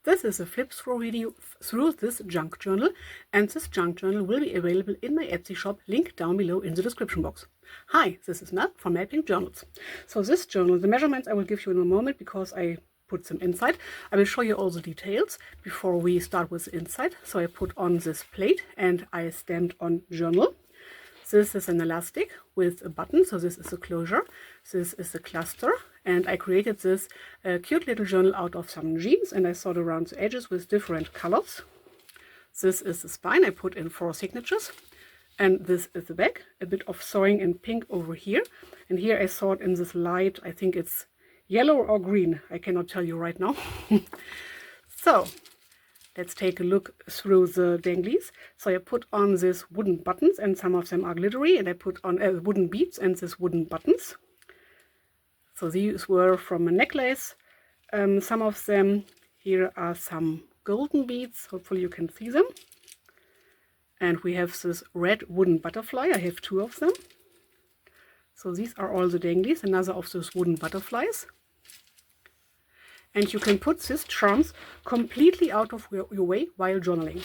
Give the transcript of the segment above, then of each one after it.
This is a flip through video through this junk journal, and this junk journal will be available in my Etsy shop, link down below in the description box. Hi, this is Nat from Mapping Journals. So this journal, the measurements I will give you in a moment because I put them inside. I will show you all the details before we start with the inside. So I put on this plate and I stamped on journal. This is an elastic with a button, so this is a closure. This is a cluster, and I created this cute little journal out of some jeans, and I sewed around the edges with different colors. This is the spine. I put in 4 signatures, and this is the back. A bit of sewing in pink over here, and here I sewed in this light, I think it's yellow or green, I cannot tell you right now. So let's take a look through the danglies. So I put on these wooden buttons, and some of them are glittery, and I put on wooden beads and these wooden buttons. So these were from a necklace. Some of them, here are some golden beads, hopefully you can see them. And we have this red wooden butterfly, I have 2 of them. So these are all the danglies, another of those wooden butterflies. And you can put these charms completely out of your way while journaling.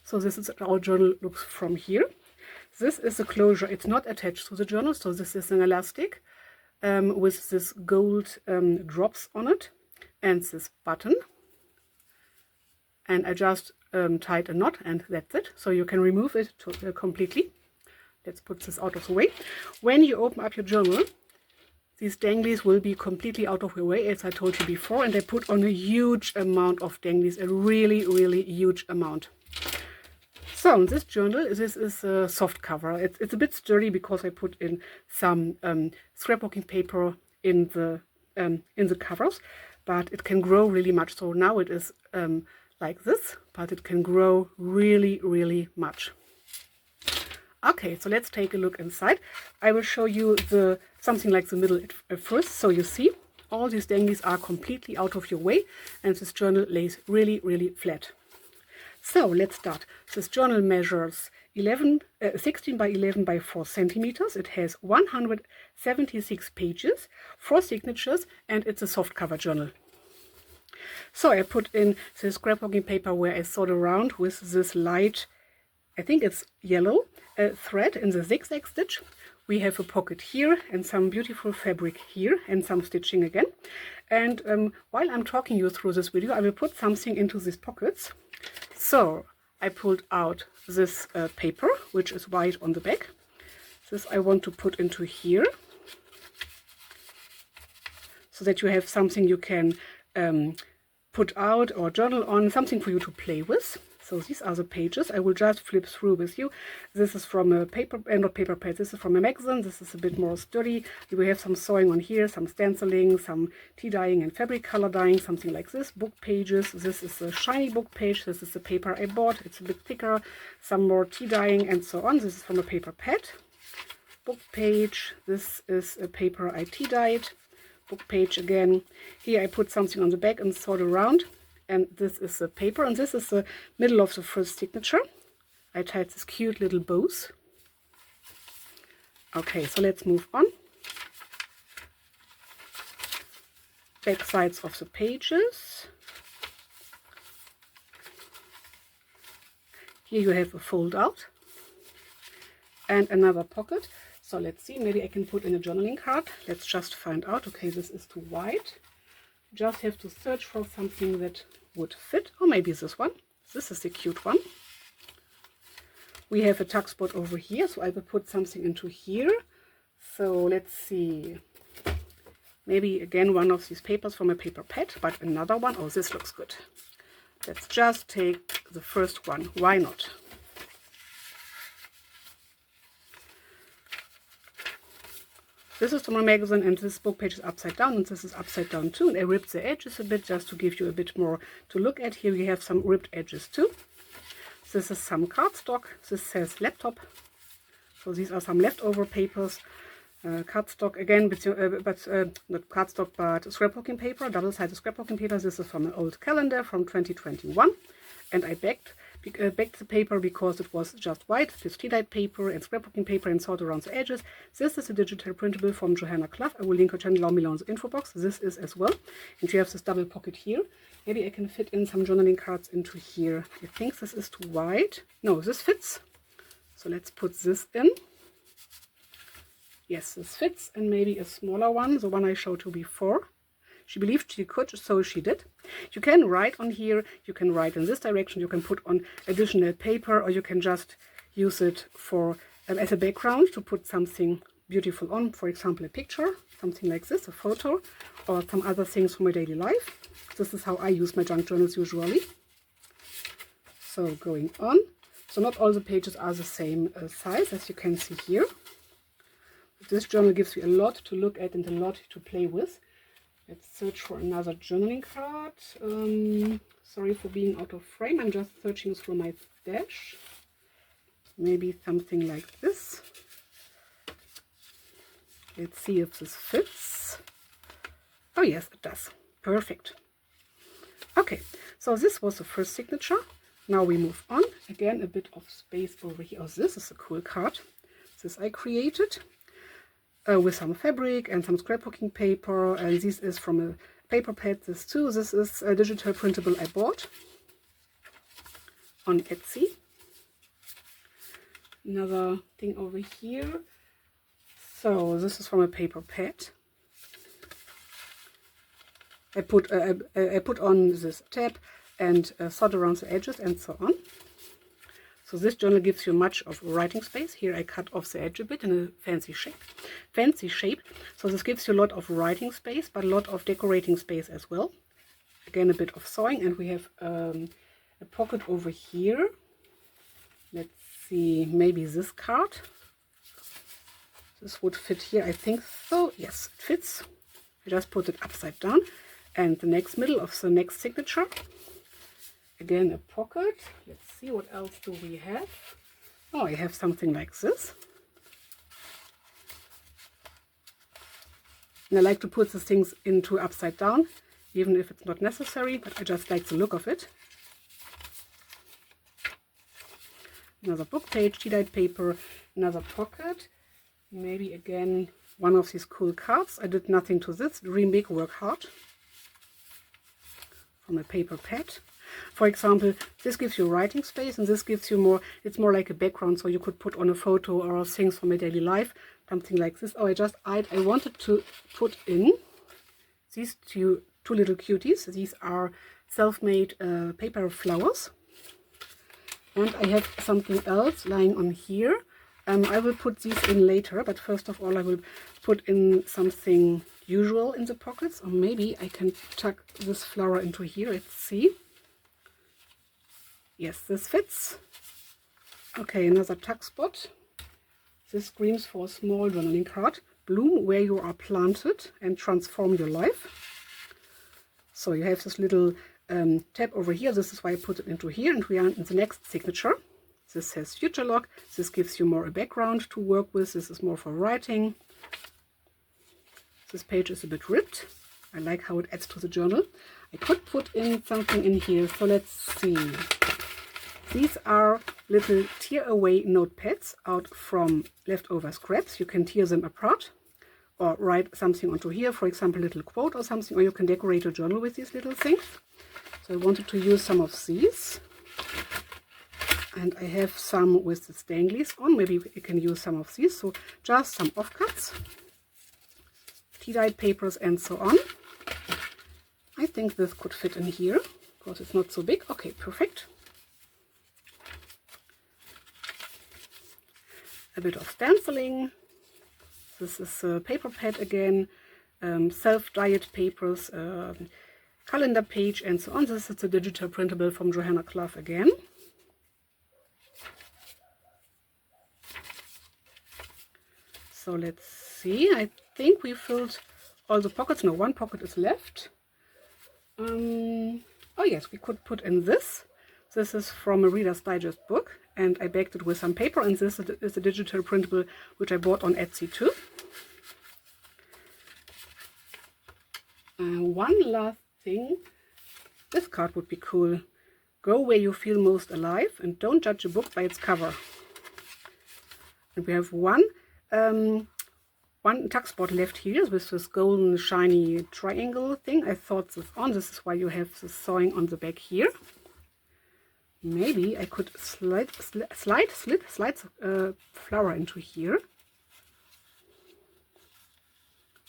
So this is how our journal looks from here. This is a closure, it's not attached to the journal, so this is an elastic with this gold drops on it and this button. And I just tied a knot, and that's it. So you can remove it completely. Let's put this out of the way. When you open up your journal, these danglies will be completely out of your way, as I told you before, and I put on a huge amount of danglies, a really, really huge amount. So in this journal, this is a soft cover. It's a bit sturdy because I put in some scrapbooking paper in the covers, but it can grow really much. So now it is like this, but it can grow really, really much. Okay, so let's take a look inside. I will show you something like the middle at first. So you see, all these danglies are completely out of your way, and this journal lays really, really flat. So let's start. This journal measures 16 by 11 by 4 centimeters. It has 176 pages, 4 signatures, and it's a soft cover journal. So I put in the scrapbooking paper where I sewed around with this light, I think it's yellow, thread in the zigzag stitch. We have a pocket here and some beautiful fabric here and some stitching again. And while I'm talking you through this video, I will put something into these pockets. So I pulled out this paper, which is white on the back. This I want to put into here, so that you have something you can put out or journal on, something for you to play with. So these are the pages. I will just flip through with you. This is from a not paper pad, this is from a magazine. This is a bit more sturdy. We have some sewing on here, some stenciling, some tea dyeing and fabric color dyeing, something like this. Book pages. This is a shiny book page. This is the paper I bought. It's a bit thicker. Some more tea dyeing and so on. This is from a paper pad. Book page. This is a paper I tea dyed. Book page again. Here I put something on the back and sewed around. And this is the paper, and this is the middle of the first signature. I tied this cute little bows. Okay, so let's move on. Back sides of the pages. Here you have a fold out and another pocket. So let's see, maybe I can put in a journaling card. Let's just find out. Okay, this is too wide. Just have to search for something that would fit, or maybe this one. This is the cute one. We have a tuck spot over here, so I will put something into here. So let's see, maybe again one of these papers from a paper pad, but another one. Oh, this looks good. Let's just take the first one, why not? This is from a magazine, and this book page is upside down, and this is upside down too. And I ripped the edges a bit just to give you a bit more to look at. Here we have some ripped edges too. This is some cardstock. This says laptop. So these are some leftover papers. Cardstock again, but not cardstock, but scrapbooking paper, double-sided scrapbooking paper. This is from an old calendar from 2021. And I backed the paper because it was just white with tea-dyed paper and scrapbooking paper and sort around the edges. This is a digital printable from Johanna Clough. I will link her channel down below in the info box. This is as well. And you have this double pocket here. Maybe I can fit in some journaling cards into here. I think this is too wide. No, this fits. So let's put this in. Yes, this fits, and maybe a smaller one, the one I showed you before. She believed she could, so she did. You can write on here, you can write in this direction, you can put on additional paper, or you can just use it for as a background to put something beautiful on, for example a picture, something like this, a photo, or some other things from my daily life. This is how I use my junk journals usually. So going on. So not all the pages are the same size, as you can see here. This journal gives you a lot to look at and a lot to play with. Let's search for another journaling card. Sorry for being out of frame. I'm just searching through my stash. Maybe something like this. Let's see if this fits. Oh yes, it does. Perfect. Okay, so this was the first signature. Now we move on. Again, a bit of space over here. Oh, this is a cool card. This I created. With some fabric and some scrapbooking paper, and this is from a paper pad. This too. This is a digital printable I bought on Etsy. Another thing over here. So this is from a paper pad. I put on this tab and sort around the edges and so on. So this journal gives you much of writing space. Here I cut off the edge a bit in a fancy shape. So this gives you a lot of writing space, but a lot of decorating space as well. Again, a bit of sewing, and we have a pocket over here. Let's see, maybe this card. This would fit here, I think so. Yes, it fits. I just put it upside down. And the next middle of the next signature. Again, a pocket. Let's see, what else do we have? Oh, I have something like this. And I like to put the things into upside down, even if it's not necessary, but I just like the look of it. Another book page, tea-dyed paper, another pocket. Maybe again, one of these cool cards. I did nothing to this. Dream big, work hard. From a paper pad. For example, this gives you writing space, and this gives you more, it's more like a background, so you could put on a photo or things from my daily life, something like this. Oh, I wanted to put in these two little cuties. These are self-made paper flowers. And I have something else lying on here. I will put these in later, but first of all I will put in something usual in the pockets, or maybe I can tuck this flower into here. Let's see. Yes, this fits. Okay, another tuck spot. This screams for a small journaling card. Bloom where you are planted and transform your life. So you have this little tab over here. This is why I put it into here, and we are in the next signature. This says future log. This gives you more a background to work with. This is more for writing. This page is a bit ripped. I like how it adds to the journal. I could put in something in here, so let's see. These are little tear away notepads out from leftover scraps. You can tear them apart or write something onto here, for example, a little quote or something, or you can decorate a journal with these little things. So I wanted to use some of these. And I have some with the danglies on. Maybe you can use some of these. So just some offcuts, tea-dyed papers and so on. I think this could fit in here because it's not so big. Okay, perfect. A bit of stenciling. This is a paper pad again, self-dyed papers, calendar page and so on. This is a digital printable from Johanna Clough again. So let's see, I think we filled all the pockets. No, one pocket is left. Oh yes, we could put in this. This is from a Reader's Digest book, and I backed it with some paper, and this is a digital printable which I bought on Etsy too. One last thing, this card would be cool. Go where you feel most alive and don't judge a book by its cover. And we have one tuck spot left here with this golden shiny triangle thing. I thought this on. This is why you have the sewing on the back here. Maybe I could slide flower into here.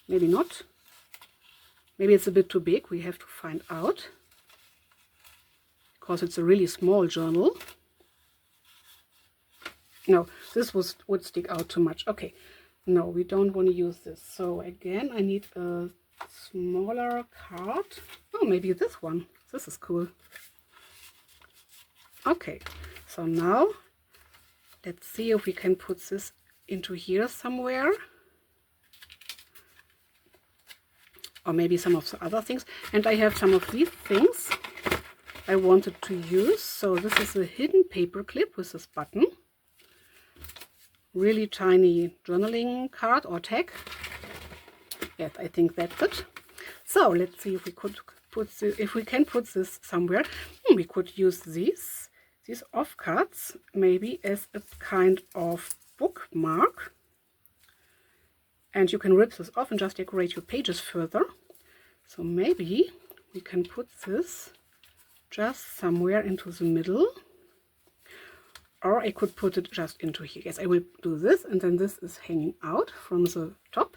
Maybe not. Maybe it's a bit too big. We have to find out. Because it's a really small journal. No, this would stick out too much. Okay. No, we don't want to use this. So again, I need a smaller card. Oh, maybe this one. This is cool. Okay, so now let's see if we can put this into here somewhere. Or maybe some of the other things. And I have some of these things I wanted to use. So this is a hidden paper clip with this button. Really tiny journaling card or tag. Yes, I think that's it. So let's see if we could can put this somewhere. We could use these off cards maybe as a kind of bookmark. And you can rip this off and just decorate your pages further. So maybe we can put this just somewhere into the middle. Or I could put it just into here. Yes, I will do this, and then this is hanging out from the top.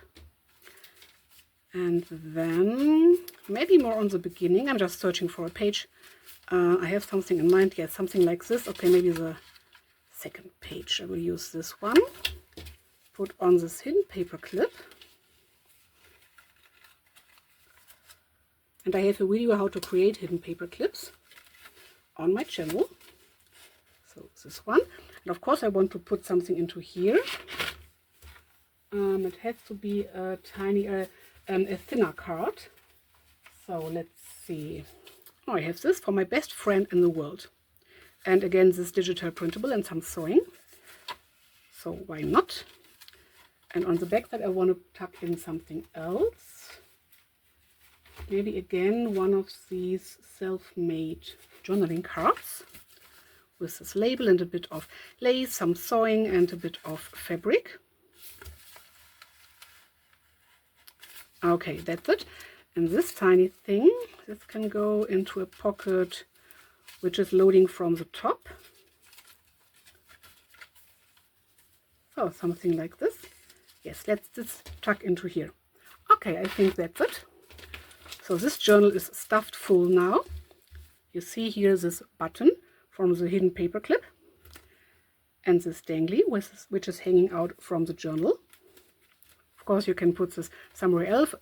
And then maybe more on the beginning. I'm just searching for a page. I have something in mind. Yes, something like this. Okay, maybe the second page. I will use this one. Put on this hidden paper clip. And I have a video how to create hidden paper clips on my channel. So this one. And of course I want to put something into here. It has to be a tiny, a thinner card. So let's see. Oh, I have this for my best friend in the world. And again, this digital printable and some sewing. So why not? And on the back side I want to tuck in something else. Maybe again one of these self-made journaling cards with this label and a bit of lace, some sewing and a bit of fabric. Okay, that's it. And this tiny thing, this can go into a pocket which is loading from the top. So something like this. Yes, let's just tuck into here. Okay, I think that's it. So this journal is stuffed full now. You see here this button from the hidden paper clip and this dangly which is hanging out from the journal. Of course you can put this somewhere else,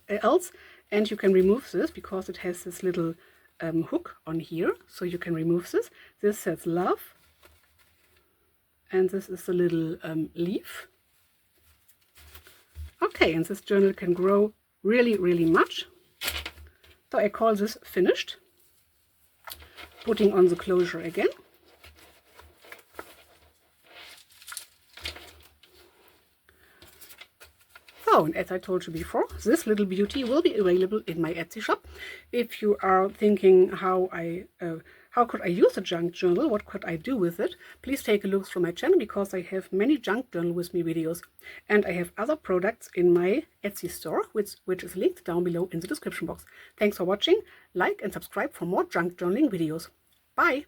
and you can remove this because it has this little hook on here, so you can remove this. This says love, and this is a little leaf. Okay, and this journal can grow really much. So I call this finished. Putting on the closure again. Oh, and as I told you before, this little beauty will be available in my Etsy shop. If you are thinking how could I use a junk journal, what could I do with it, please take a look through my channel because I have many junk journal with me videos. And I have other products in my Etsy store, which is linked down below in the description box. Thanks for watching, like and subscribe for more junk journaling videos. Bye!